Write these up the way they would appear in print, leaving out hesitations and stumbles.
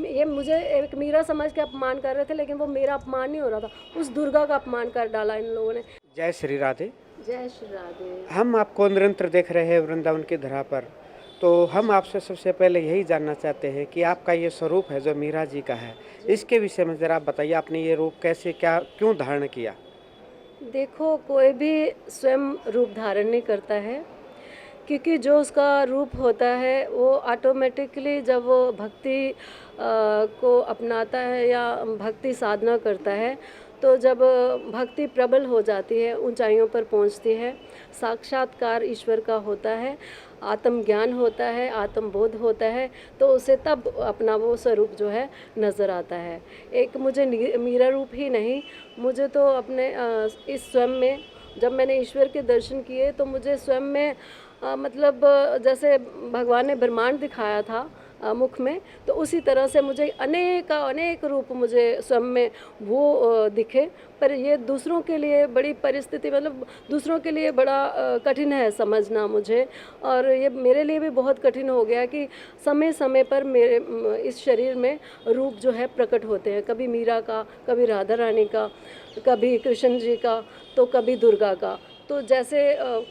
ये मुझे एक मीरा समझ के अपमान कर रहे थे, लेकिन वो मेरा अपमान नहीं हो रहा था, उस दुर्गा का अपमान कर डाला इन लोगों ने। जय श्री राधे। जय श्री राधे। हम आपको निरंतर देख रहे हैं वृंदावन की धरा पर, तो हम आपसे सबसे पहले यही जानना चाहते हैं कि आपका ये स्वरूप है जो मीरा जी का है, इसके विषय में ज़रा आप बताइए, आपने ये रूप कैसे क्या क्यों धारण किया? देखो, कोई भी स्वयं रूप धारण नहीं करता है, क्योंकि जो उसका रूप होता है वो ऑटोमेटिकली जब वो भक्ति को अपनाता है या भक्ति साधना करता है, तो जब भक्ति प्रबल हो जाती है, ऊंचाइयों पर पहुंचती है, साक्षात्कार ईश्वर का होता है, आत्मज्ञान होता है, आत्मबोध होता है, तो उसे तब अपना वो स्वरूप जो है नज़र आता है। एक मुझे मीरा रूप ही नहीं, मुझे तो अपने इस स्वयं में जब मैंने ईश्वर के दर्शन किए तो मुझे स्वयं में मतलब जैसे भगवान ने ब्रह्मांड दिखाया था मुख में, तो उसी तरह से मुझे अनेक रूप मुझे स्वयं में वो दिखे। पर ये दूसरों के लिए बड़ी परिस्थिति, मतलब दूसरों के लिए बड़ा कठिन है समझना मुझे, और ये मेरे लिए भी बहुत कठिन हो गया कि समय समय पर मेरे इस शरीर में रूप जो है प्रकट होते हैं, कभी मीरा का, कभी राधा रानी का, कभी कृष्ण जी का, तो कभी दुर्गा का। तो जैसे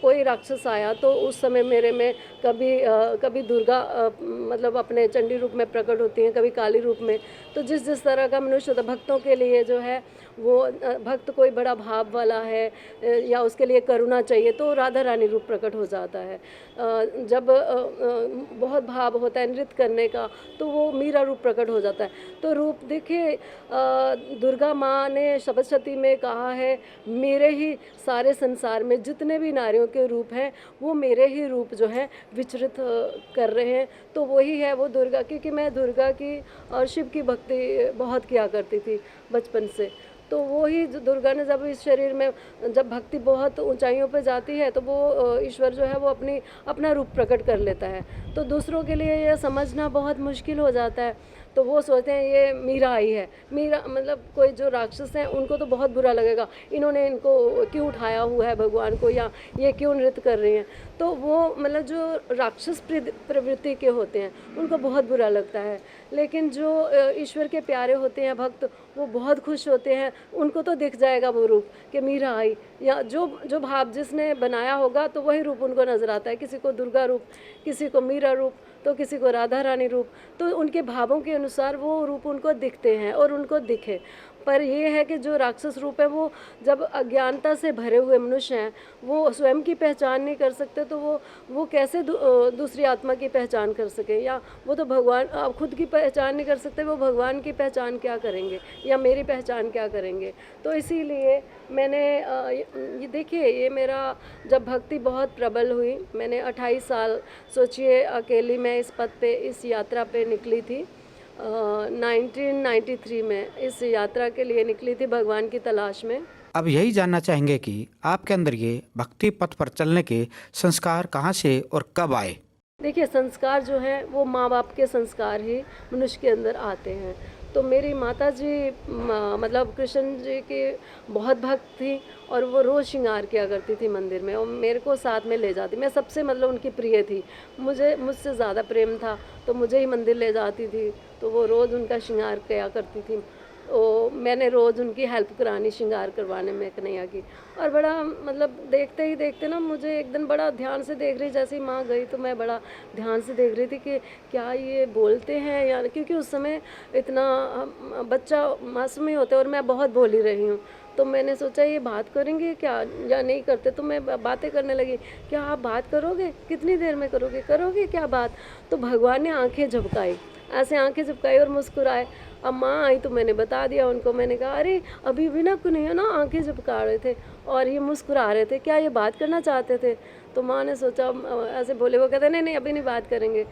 कोई राक्षस आया तो उस समय मेरे में कभी दुर्गा मतलब अपने चंडी रूप में प्रकट होती हैं, कभी काली रूप में। तो जिस जिस तरह का मनुष्य होता, भक्तों के लिए जो है वो भक्त कोई बड़ा भाव वाला है या उसके लिए करुणा चाहिए तो राधा रानी रूप प्रकट हो जाता है। जब बहुत भाव होता है नृत्य करने का तो वो मीरा रूप प्रकट हो जाता है। तो रूप देखिए, दुर्गा माँ ने सप्तशती में कहा है, मेरे ही सारे संसार में जितने भी नारियों के रूप हैं वो मेरे ही रूप जो है विचरित कर रहे हैं। तो वही है वो दुर्गा, क्योंकि मैं दुर्गा की और शिव की भक्ति बहुत किया करती थी बचपन से। तो वो ही दुर्गा ने जब इस शरीर में जब भक्ति बहुत ऊंचाइयों पे जाती है तो वो ईश्वर जो है वो अपना रूप प्रकट कर लेता है। तो दूसरों के लिए ये समझना बहुत मुश्किल हो जाता है। तो वो सोचते हैं ये मीरा आई है, मीरा मतलब कोई जो राक्षस हैं उनको तो बहुत बुरा लगेगा, इन्होंने इनको क्यों उठाया हुआ है भगवान को, या ये क्यों नृत्य कर रही हैं। तो वो मतलब जो राक्षस प्रवृत्ति के होते हैं उनको बहुत बुरा लगता है। लेकिन जो ईश्वर के प्यारे होते हैं भक्त, वो बहुत खुश होते हैं, उनको तो दिख जाएगा वो रूप कि मीरा आई, या जो जो भाव जिसने बनाया होगा तो वही रूप उनको नज़र आता है। किसी को दुर्गा रूप, किसी को मीरा रूप, तो किसी को राधा रानी रूप। तो उनके भावों के अनुसार वो रूप उनको दिखते हैं और उनको दिखे। पर ये है कि जो राक्षस रूप है वो जब अज्ञानता से भरे हुए मनुष्य हैं, वो स्वयं की पहचान नहीं कर सकते, तो वो कैसे दूसरी आत्मा की पहचान कर सके, या वो तो भगवान खुद की पहचान नहीं कर सकते, वो भगवान की पहचान क्या करेंगे या मेरी पहचान क्या करेंगे। तो इसीलिए मैंने ये देखिए, ये मेरा जब भक्ति बहुत प्रबल हुई, मैंने 28 साल सोचिए अकेली मैं इस पथ पे इस यात्रा पे निकली थी। 1993 में इस यात्रा के लिए निकली थी भगवान की तलाश में। अब यही जानना चाहेंगे कि आपके अंदर ये भक्ति पथ पर चलने के संस्कार कहाँ से और कब आए? देखिए, संस्कार जो है वो माँ बाप के संस्कार ही मनुष्य के अंदर आते हैं। तो मेरी माता जी मतलब कृष्ण जी की बहुत भक्त थी, और वो रोज़ श्रृंगार किया करती थी मंदिर में, और मेरे को साथ में ले जाती। मैं सबसे मतलब उनकी प्रिय थी, मुझसे ज़्यादा प्रेम था, तो मुझे ही मंदिर ले जाती थी। तो वो रोज़ उनका श्रृंगार किया करती थी। मैंने रोज़ उनकी हेल्प करानी श्रृंगार करवाने में कन्हैया की। और बड़ा मतलब देखते ही देखते ना, मुझे एक दिन बड़ा ध्यान से देख रही, जैसे ही माँ गई तो मैं बड़ा ध्यान से देख रही थी कि क्या ये बोलते हैं या, क्योंकि उस समय इतना बच्चा मासूम ही होते और मैं बहुत बोली रही हूँ। तो मैंने सोचा ये बात करेंगे क्या या नहीं करते, तो मैं बातें करने लगी। क्या आप बात करोगे, कितनी देर में करोगे क्या बात? तो भगवान ने आंखें झपकाई, ऐसे आंखें झपकाई और मुस्कुराए। अब माँ आई तो मैंने बता दिया उनको, मैंने कहा अरे अभी भी ना कन्हैया ना आंखें झपका रहे थे और ये मुस्कुरा रहे थे, क्या ये बात करना चाहते थे? तो माँ ने सोचा ऐसे बोले, वो कहते नहीं अभी नहीं बात करेंगे,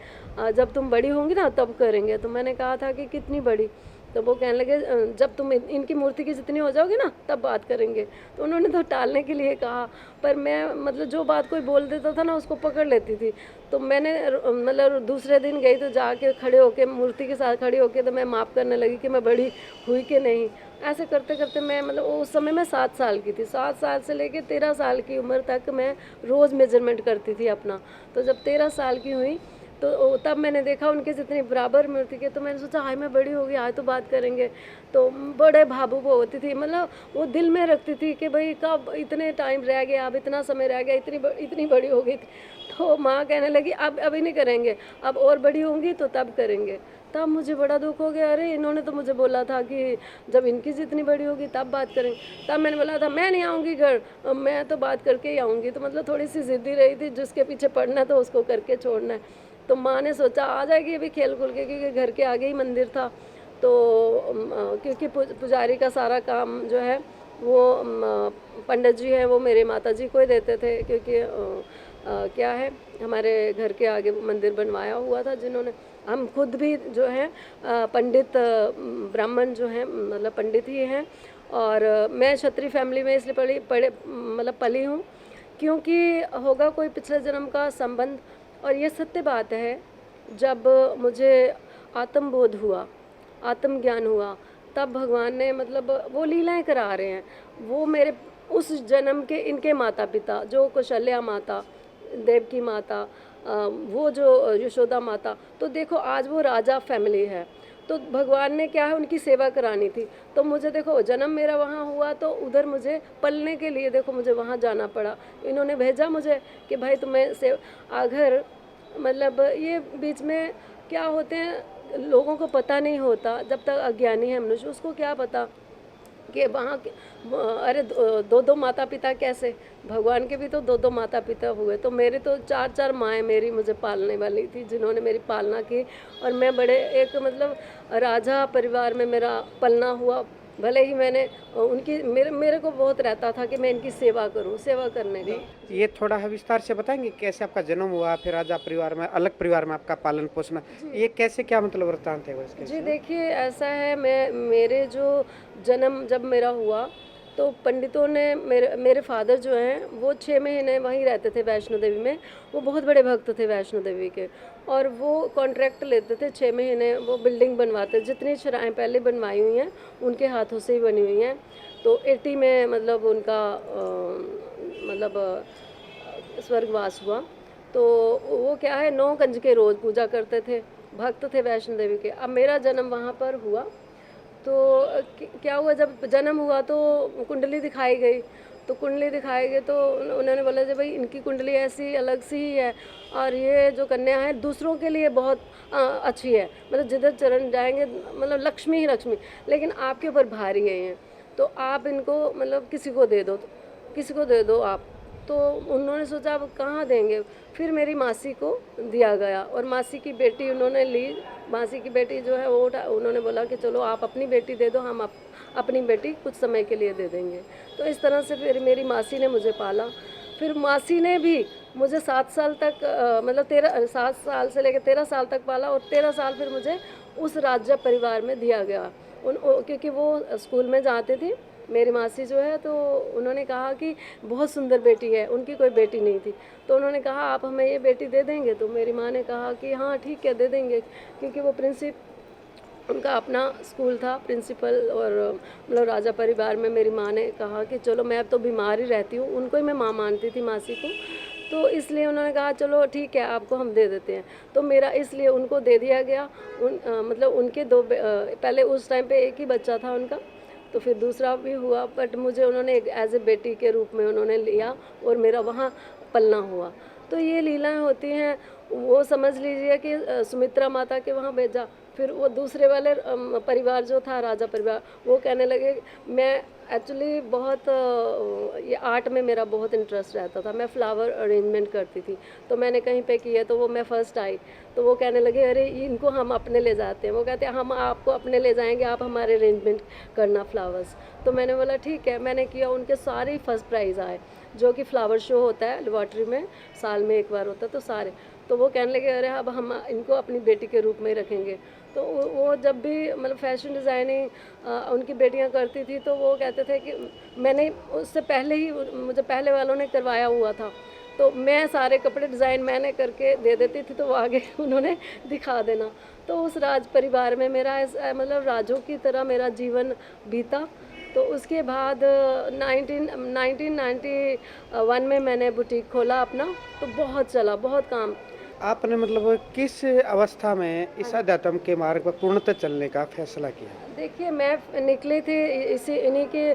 जब तुम बड़ी होंगी ना तब करेंगे। तो मैंने कहा था कि कितनी बड़ी? तो वो कहने लगे जब तुम इनकी मूर्ति की जितनी हो जाओगे ना तब बात करेंगे। तो उन्होंने तो टालने के लिए कहा, पर मैं मतलब जो बात कोई बोल देता था ना उसको पकड़ लेती थी। तो मैंने मतलब दूसरे दिन गई तो जाके खड़े होके मूर्ति के साथ खड़ी होके तो मैं माप करने लगी कि मैं बड़ी हुई कि नहीं। ऐसे करते करते मैं मतलब उस समय मैं 7 साल की थी, 7 साल से लेके 13 साल की उम्र तक मैं रोज़ मेजरमेंट करती थी अपना। तो जब 13 साल की हुई तो तब मैंने देखा उनके जितनी बराबर मूर्ति के, तो मैंने सोचा हाय मैं बड़ी हो गई, आज तो बात करेंगे। तो बड़े भावुक वो होती थी, मतलब वो दिल में रखती थी कि भाई कब इतने टाइम रह गया, अब इतना समय रह गया, इतनी बड़ी हो गई थी। तो माँ कहने लगी अब अभी नहीं करेंगे, अब और बड़ी होंगी तो तब करेंगे। तब मुझे बड़ा दुख हो गया, अरे इन्होंने तो मुझे बोला था कि जब इनकी जितनी बड़ी होगी तब बात करेंगे। तब मैंने बोला था मैं नहीं आऊँगी घर, मैं तो बात करके ही आऊँगी। तो मतलब थोड़ी सी ज़िद्दी रही थी, जिसके पीछे पड़ना तो उसको करके छोड़ना है। तो माँ ने सोचा आ जाएगी अभी खेल खुल के, क्योंकि घर के आगे ही मंदिर था। तो क्योंकि पुजारी का सारा काम जो है वो पंडित जी हैं वो मेरे माता जी को ही देते थे, क्योंकि क्या है हमारे घर के आगे मंदिर बनवाया हुआ था जिन्होंने। हम खुद भी जो है पंडित ब्राह्मण जो हैं, मतलब पंडित ही हैं। और मैं क्षत्रिय फैमिली में इसलिए पली हूँ क्योंकि होगा कोई पिछले जन्म का संबंध। और ये सत्य बात है, जब मुझे आत्मबोध हुआ, आत्मज्ञान हुआ, तब भगवान ने मतलब वो लीलाएं करा रहे हैं। वो मेरे उस जन्म के इनके माता पिता, जो कौशल्या माता, देवकी माता, वो जो यशोदा माता, तो देखो आज वो राजा फैमिली है। तो भगवान ने क्या है उनकी सेवा करानी थी। तो मुझे देखो जन्म मेरा वहाँ हुआ, तो उधर मुझे पलने के लिए देखो मुझे वहाँ जाना पड़ा। इन्होंने भेजा मुझे कि भाई तुम्हें अगर मतलब ये बीच में क्या होते हैं, लोगों को पता नहीं होता, जब तक अज्ञानी है मनुष्य उसको क्या पता कि वहाँ के अरे दो दो माता पिता कैसे, भगवान के भी तो दो दो माता पिता हुए। तो मेरे तो चार चार माएँ मेरी मुझे पालने वाली थी, जिन्होंने मेरी पालना की। और मैं बड़े एक मतलब राजा परिवार में मेरा पलना हुआ। भले ही मैंने उनकी मेरे को बहुत रहता था कि मैं इनकी सेवा करूं, सेवा करने का। ये थोड़ा विस्तार से बताएंगे कैसे आपका जन्म हुआ, फिर राजा परिवार में, अलग परिवार में आपका पालन पोषण, ये कैसे क्या मतलब वृत्तांत है वो इसके? जी देखिए ऐसा है, मेरे जो जन्म जब मेरा हुआ तो पंडितों ने मेरे फादर जो हैं वो 6 महीने वहीं रहते थे वैष्णो देवी में। वो बहुत बड़े भक्त थे वैष्णो देवी के, और वो कॉन्ट्रैक्ट लेते थे 6 महीने, वो बिल्डिंग बनवाते। जितनी शराएँ पहले बनवाई हुई हैं उनके हाथों से ही बनी हुई हैं। तो 80 में मतलब उनका स्वर्गवास हुआ। तो वो क्या है 9 कंजके रोज़ पूजा करते थे, भक्त थे वैष्णो देवी के। अब मेरा जन्म वहाँ पर हुआ, तो क्या हुआ जब जन्म हुआ तो कुंडली दिखाई गई। तो कुंडली दिखाई गई तो उन्होंने बोला जी भाई इनकी कुंडली ऐसी अलग सी ही है, और ये जो कन्या है दूसरों के लिए बहुत अच्छी है, मतलब जिधर चरण जाएंगे मतलब लक्ष्मी ही लक्ष्मी, लेकिन आपके ऊपर भारी है ये, तो आप इनको मतलब किसी को दे दो, किसी को दे दो आप। तो उन्होंने सोचा अब कहाँ देंगे, फिर मेरी मासी को दिया गया, और मासी की बेटी उन्होंने ली। मासी की बेटी जो है वो उन्होंने बोला कि चलो आप अपनी बेटी दे दो, हम अपनी बेटी कुछ समय के लिए दे देंगे। तो इस तरह से फिर मेरी मासी ने मुझे पाला। फिर मासी ने भी मुझे 7 साल तक मतलब 7 साल से लेकर 13 साल तक पाला, और 13 साल फिर मुझे उस राज्य परिवार में दिया गया। क्योंकि वो स्कूल में जाते थे मेरी मासी जो है, तो उन्होंने कहा कि बहुत सुंदर बेटी है, उनकी कोई बेटी नहीं थी। तो उन्होंने कहा आप हमें ये बेटी दे देंगे? तो मेरी माँ ने कहा कि हाँ ठीक है दे देंगे, क्योंकि वो उनका अपना स्कूल था प्रिंसिपल। और मतलब राजा परिवार में मेरी माँ ने कहा कि चलो, मैं अब तो बीमार ही रहती हूँ, उनको ही मैं माँ मानती थी मासी को, तो इसलिए उन्होंने कहा चलो ठीक है आपको हम दे देते हैं। तो मेरा इसलिए उनको दे दिया गया। मतलब उनके पहले उस टाइम पे एक ही बच्चा था उनका, तो फिर दूसरा भी हुआ, बट मुझे उन्होंने एक एज ए बेटी के रूप में उन्होंने लिया, और मेरा वहाँ पलना हुआ। तो ये लीलाएं होती हैं। वो समझ लीजिए कि सुमित्रा माता के वहाँ भेजा। फिर वो दूसरे वाले परिवार जो था राजा परिवार, वो कहने लगे, मैं एक्चुअली बहुत ये आर्ट में मेरा बहुत इंटरेस्ट रहता था, मैं फ्लावर अरेंजमेंट करती थी। तो मैंने कहीं पे किया तो वो मैं फर्स्ट आई। तो वो कहने लगे अरे इनको हम अपने ले जाते हैं। वो कहते हैं हम आपको अपने ले जाएंगे, आप हमारे अरेंजमेंट करना फ्लावर्स। तो मैंने बोला ठीक है, मैंने किया। उनके सारे फर्स्ट प्राइज़ आए, जो कि फ्लावर शो होता है लेबॉर्ट्री में, साल में एक बार होता है, तो सारे। तो वो कहने लगे अरे अब हम इनको अपनी बेटी के रूप में ही रखेंगे। तो वो जब भी मतलब फैशन डिज़ाइनिंग उनकी बेटियां करती थी, तो वो कहते थे कि मैंने उससे पहले ही, मुझे पहले वालों ने करवाया हुआ था, तो मैं सारे कपड़े डिज़ाइन मैंने करके दे देती थी, तो वो आगे उन्होंने दिखा देना। तो उस राज परिवार में मेरा मतलब राजों की तरह मेरा जीवन बीता। तो उसके बाद 1991 में मैंने बुटीक खोला अपना। तो बहुत चला, बहुत काम। आपने मतलब किस अवस्था में इस अध्यात्म के मार्ग पर पूर्णतः चलने का फैसला किया? देखिए मैं निकली थी इसी इन्हीं के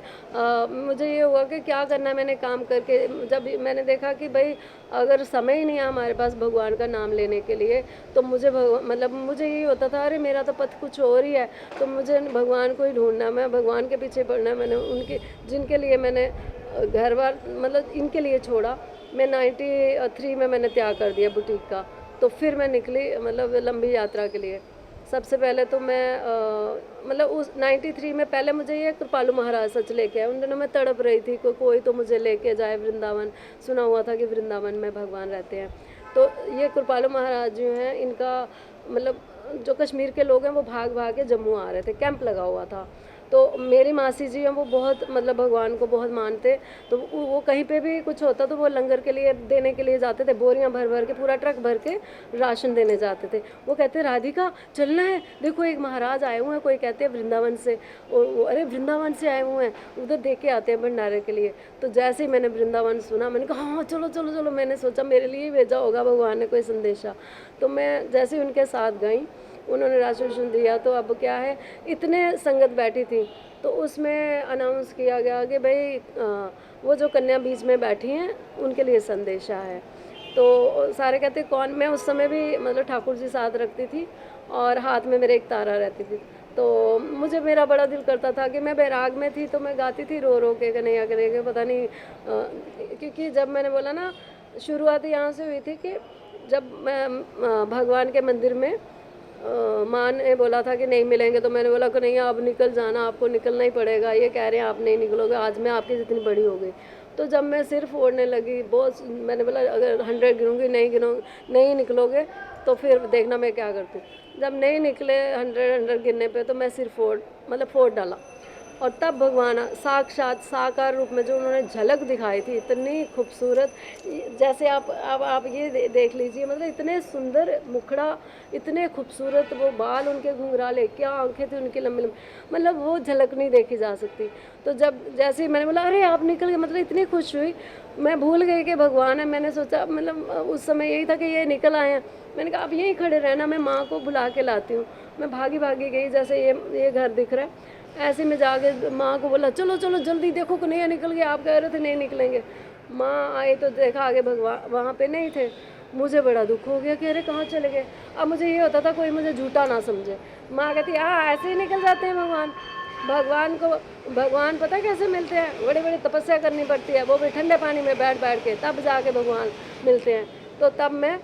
मुझे ये हुआ कि क्या करना है मैंने काम करके जब मैंने देखा कि भाई अगर समय ही नहीं है हमारे पास भगवान का नाम लेने के लिए तो मुझे मतलब मुझे यही होता था अरे मेरा तो पथ कुछ और ही है तो मुझे भगवान को ही ढूंढना मैं भगवान के पीछे पड़ना है। मैंने उनके जिनके लिए मैंने घर बार मतलब इनके लिए छोड़ा। मैं 93 में मैंने त्याग कर दिया बुटीक का। तो फिर मैं निकली मतलब लंबी यात्रा के लिए। सबसे पहले तो मैं मतलब उस 93 में पहले मुझे ये कृपालु महाराज सच लेके आए। उन दिनों मैं तड़प रही थी कोई तो मुझे लेके जाए वृंदावन। सुना हुआ था कि वृंदावन में भगवान रहते हैं। तो ये कृपालु महाराज जो हैं इनका मतलब जो कश्मीर के लोग हैं वो भाग भाग के जम्मू आ रहे थे, कैंप लगा हुआ था। तो मेरी मासी जी हैं वो बहुत मतलब भगवान को बहुत मानते। तो वो कहीं पे भी कुछ होता तो वो लंगर के लिए देने के लिए जाते थे, बोरियां भर भर के पूरा ट्रक भर के राशन देने जाते थे। वो कहते राधिका चलना है, देखो एक महाराज आए हुए हैं, कोई कहते हैं वृंदावन से। अरे वृंदावन से आए हुए हैं, उधर देख के आते हैं भंडारे के लिए। तो जैसे ही मैंने वृंदावन सुना मैंने कहा हाँ चलो चलो चलो। मैंने सोचा मेरे लिए भेजा होगा भगवान ने कोई संदेशा। तो मैं जैसे ही उनके साथ गई उन्होंने राशन दिया। तो अब क्या है इतने संगत बैठी थी तो उसमें अनाउंस किया गया कि भाई वो जो कन्या बीच में बैठी हैं उनके लिए संदेशा है। तो सारे कहते कौन। मैं उस समय भी मतलब ठाकुर जी साथ रखती थी और हाथ में मेरे एक तारा रहती थी। तो मुझे मेरा बड़ा दिल करता था कि मैं बैराग में थी तो मैं गाती थी रो रो के कन्हैया के पता नहीं क्योंकि जब मैंने बोला ना शुरुआत यहाँ से हुई थी कि जब मैं भगवान के मंदिर में माँ ने बोला था कि नहीं मिलेंगे। तो मैंने बोला कि नहीं आप निकल जाना, आपको निकलना ही पड़ेगा। ये कह रहे हैं आप नहीं निकलोगे, आज मैं आपकी जितनी बड़ी हो गई। तो जब मैं सिर फोड़ने लगी बहुत मैंने बोला अगर 100 गिनूंगी नहीं निकलोगे तो फिर देखना मैं क्या करती हूँ। जब नहीं निकले 100 गिनने पे तो मैं सिर फोड़ डाला। और तब भगवान साक्षात साकार रूप में जो उन्होंने झलक दिखाई थी इतनी खूबसूरत। जैसे आप ये देख लीजिए मतलब इतने सुंदर मुखड़ा, इतने खूबसूरत वो बाल उनके घुंघराले, क्या आंखें थी उनकी लंबी लंबी, मतलब वो झलक नहीं देखी जा सकती। तो जब जैसे ही मैंने बोला अरे आप निकल गए मतलब इतनी खुश हुई। मैं भूल गई कि भगवान है। मैंने सोचा मतलब उस समय यही था कि ये निकल आए हैं। मैंने कहा आप यहीं खड़े रहना, मैं माँ को बुला के लाती हूँ। मैं भागी भागी गई जैसे ये घर दिख रहा है ऐसे में जाके माँ को बोला चलो चलो जल्दी देखो कन्हैया निकल गया, आप कह रहे थे नहीं निकलेंगे। माँ आई तो देखा आगे भगवान वहाँ पे नहीं थे। मुझे बड़ा दुख हो गया कि अरे कहाँ चले गए। अब मुझे ये होता था कोई मुझे झूठा ना समझे। माँ कहती हाँ ऐसे ही निकल जाते हैं भगवान पता कैसे मिलते हैं, बड़ी बड़ी तपस्या करनी पड़ती है, वो भी ठंडे पानी में बैठ बैठ के तब जाके भगवान मिलते हैं। तो तब मैं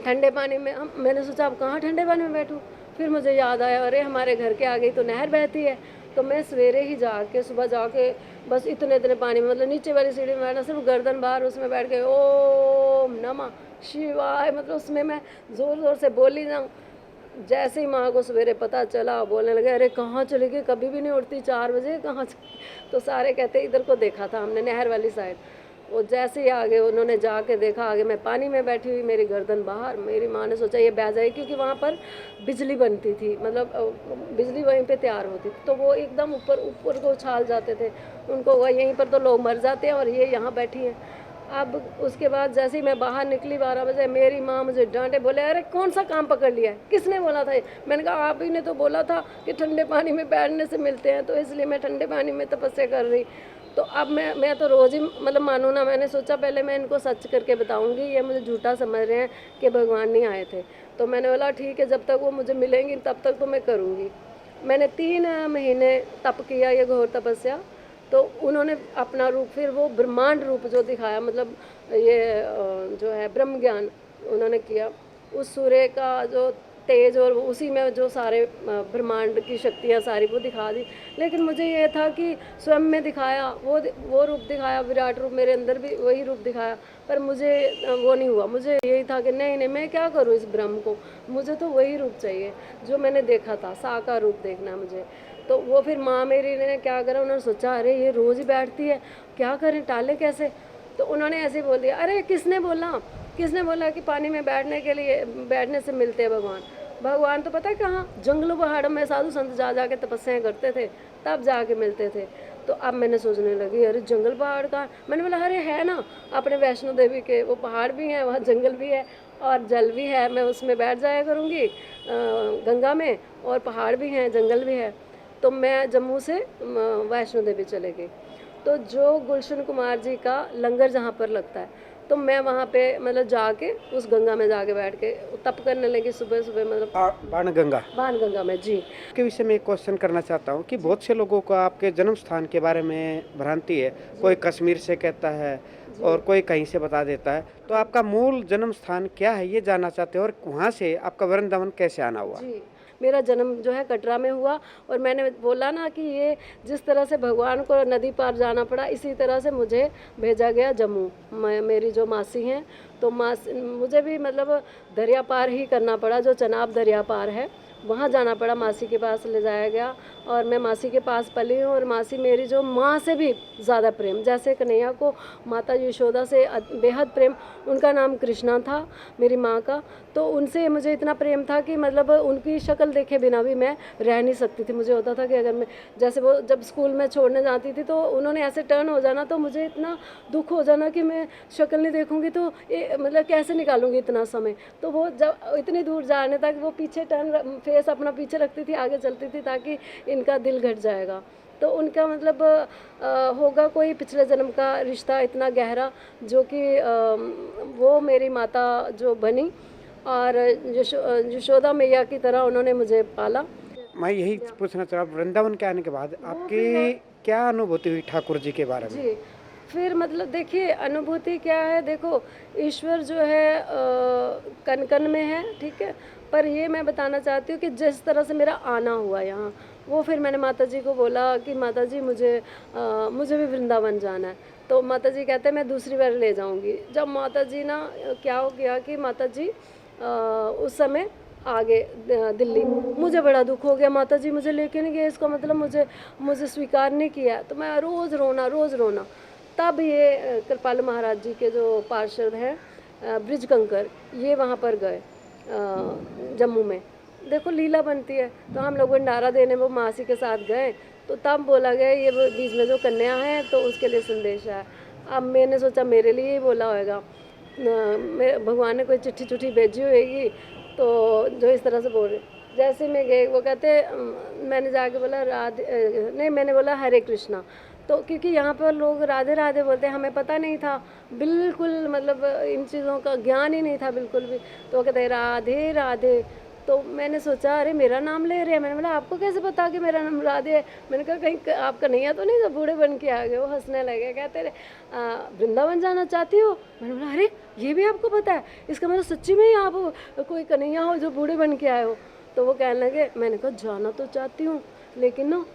ठंडे पानी में मैंने सोचा अब कहाँ ठंडे पानी में बैठूँ। फिर मुझे याद आया अरे हमारे घर के आगे तो नहर बहती है। तो मैं सवेरे ही जाके सुबह जाके बस इतने पानी में मतलब नीचे वाली सीढ़ी में बैठना, सिर्फ गर्दन बाहर उसमें बैठ के ओम नमः शिवाय मतलब उसमें मैं ज़ोर ज़ोर से बोली जाऊँ। जैसे ही माँ को सवेरे पता चला बोलने लगे अरे कहाँ चली गई, कभी भी नहीं उठती 4 बजे कहाँ तो सारे कहते इधर को देखा था हमने नहर वाली साइड। वो जैसे ही आगे उन्होंने जाके देखा आगे मैं पानी में बैठी हुई, मेरी गर्दन बाहर। मेरी माँ ने सोचा ये बह जाएगी क्योंकि वहाँ पर बिजली बनती थी, मतलब बिजली वहीं पे तैयार होती थी। तो वो एकदम ऊपर को उछाल जाते थे, उनको यहीं पर तो लोग मर जाते हैं और ये यहाँ बैठी हैं। अब उसके बाद जैसे ही मैं बाहर निकली 12 बजे मेरी माँ मुझे डांटे, बोले अरे कौन सा काम पकड़ लिया है, किसने बोला था ये। मैंने कहा आप ही ने तो बोला था कि ठंडे पानी में बैठने से मिलते हैं, तो इसलिए मैं ठंडे पानी में तपस्या कर रही। तो अब मैं तो रोज़ ही मतलब मानूँ ना, मैंने सोचा पहले मैं इनको सच करके बताऊंगी, ये मुझे झूठा समझ रहे हैं कि भगवान नहीं आए थे। तो मैंने बोला ठीक है जब तक वो मुझे मिलेंगी तब तक तो मैं करूँगी। मैंने 3 महीने तप किया, ये घोर तपस्या। तो उन्होंने अपना रूप फिर वो ब्रह्मांड रूप जो दिखाया, मतलब ये जो है ब्रह्म ज्ञान उन्होंने किया। उस सूर्य का जो तेज और उसी में जो सारे ब्रह्मांड की शक्तियाँ सारी वो दिखा दी। लेकिन मुझे ये था कि स्वयं में दिखाया, वो रूप दिखाया, विराट रूप मेरे अंदर भी वही रूप दिखाया, पर मुझे वो नहीं हुआ। मुझे यही था कि नहीं मैं क्या करूँ इस ब्रह्म को, मुझे तो वही रूप चाहिए जो मैंने देखा था, साकार रूप देखना है मुझे। तो वो फिर माँ मेरी ने क्या करा, उन्होंने सोचा अरे ये रोज़ ही बैठती है, क्या करें, टाले कैसे। तो उन्होंने ऐसे बोल दिया अरे किसने बोला कि पानी में बैठने से मिलते हैं भगवान तो पता है कहाँ, जंगलों पहाड़ों में साधु संत जा के तपस्याएं करते थे, तब जाके मिलते थे। तो अब मैंने सोचने लगी अरे जंगल पहाड़ का, मैंने बोला अरे है ना अपने वैष्णो देवी के वो पहाड़ भी हैं, वहाँ जंगल भी है और जल भी है, मैं उसमें बैठ जाया करूँगी गंगा में, और पहाड़ भी हैं, जंगल भी है। तो मैं जम्मू से वैष्णो देवी चले गई। तो जो गुलशन कुमार जी का लंगर जहाँ पर लगता है, तो मैं वहाँ पे मतलब जाके उस गंगा में जाके बैठ के तप करने लगी सुबह सुबह, मतलब बाणगंगा बाण गंगा में जी। के विषय में एक क्वेश्चन करना चाहता हूँ कि बहुत से लोगों को आपके जन्म स्थान के बारे में भ्रांति है। कोई कश्मीर से कहता है और कोई कहीं से बता देता है, तो आपका मूल जन्म स्थान क्या है ये जानना चाहते हैं, और वहाँ से आपका वृंदावन कैसे आना हुआ? जी, मेरा जन्म जो है कटरा में हुआ, और मैंने बोला ना कि ये जिस तरह से भगवान को नदी पार जाना पड़ा, इसी तरह से मुझे भेजा गया जम्मू। मेरी जो मासी हैं, तो मुझे भी मतलब दरिया पार ही करना पड़ा, जो चनाब दरिया पार है वहाँ जाना पड़ा, मासी के पास ले जाया गया। और मैं मासी के पास पली हूँ, और मासी मेरी जो माँ से भी ज़्यादा प्रेम, जैसे कन्हैया को माता यशोदा से बेहद प्रेम, उनका नाम कृष्णा था मेरी माँ का, तो उनसे मुझे इतना प्रेम था कि मतलब उनकी शक्ल देखे बिना भी मैं रह नहीं सकती थी। मुझे होता था कि अगर मैं, जैसे वो जब स्कूल में छोड़ने जाती थी तो उन्होंने ऐसे टर्न हो जाना, तो मुझे इतना दुख हो जाना कि मैं शक्ल नहीं देखूंगी तो मतलब कैसे निकालूंगी इतना समय। तो वो जब इतनी दूर जाने तक वो पीछे टर्न फेस अपना पीछे रखती थी, आगे चलती थी, ताकि इनका दिल घट जाएगा। तो उनका मतलब होगा कोई पिछले जन्म का रिश्ता इतना गहरा, जो कि वो मेरी माता जो बनी, और यशोदा मैया की तरह उन्होंने मुझे पाला। मैं यही पूछना चाह रहा, वृंदावन के आने के बाद आपकी क्या अनुभूति हुई ठाकुर जी के बारे में? जी, फिर मतलब देखिए अनुभूति क्या है, देखो ईश्वर जो है कन कन में है, ठीक है। पर ये मैं बताना चाहती हूँ कि जिस तरह से मेरा आना हुआ यहाँ, वो फिर मैंने माता जी को बोला कि माता जी मुझे भी वृंदावन जाना है। तो माता जी कहते हैं मैं दूसरी बार ले जाऊँगी। जब माता जी ना क्या हो गया कि माता जी उस समय आगे दिल्ली, मुझे बड़ा दुख हो गया, माता जी मुझे लेके नहीं गए, इसका मतलब मुझे स्वीकार नहीं किया। तो मैं रोज़ रोना। तब ये कृपाल महाराज जी के जो पार्षद हैं ब्रिज कंकर, ये वहाँ पर गए जम्मू में। देखो लीला बनती है, तो हम लोग भंडारा देने वो मासी के साथ गए, तो तब बोला गया ये बीच में जो कन्या है तो उसके लिए संदेश है। अब मैंने सोचा मेरे लिए ही बोला होगा, भगवान ने कोई चिट्ठी भेजी होगी, तो जो इस तरह से बोल रहे। जैसे मैं गई, वो कहते मैंने जाके बोला नहीं, मैंने बोला हरे कृष्णा। तो क्योंकि यहाँ पर लोग राधे राधे बोलते हैं, हमें पता नहीं था बिल्कुल, मतलब इन चीज़ों का ज्ञान ही नहीं था बिल्कुल भी। तो वो कहते राधे राधे। तो मैंने सोचा अरे मेरा नाम ले रहे हैं। मैंने बोला आपको कैसे पता कि मेरा नाम राधे है? मैंने कहा कहीं आप कन्हैया तो नहीं जो बूढ़े बन के आ गए? वो हंसने लगे, कहते वृंदावन जाना चाहती हो? मैंने बोला अरे ये भी आपको पता है, इसका मतलब सच्ची में ही आप कोई कन्हैया हो जो बूढ़े बन के आए हो? तो वो कहने लगे, मैंने कहा जाना तो चाहती हूँ, लेकिन ना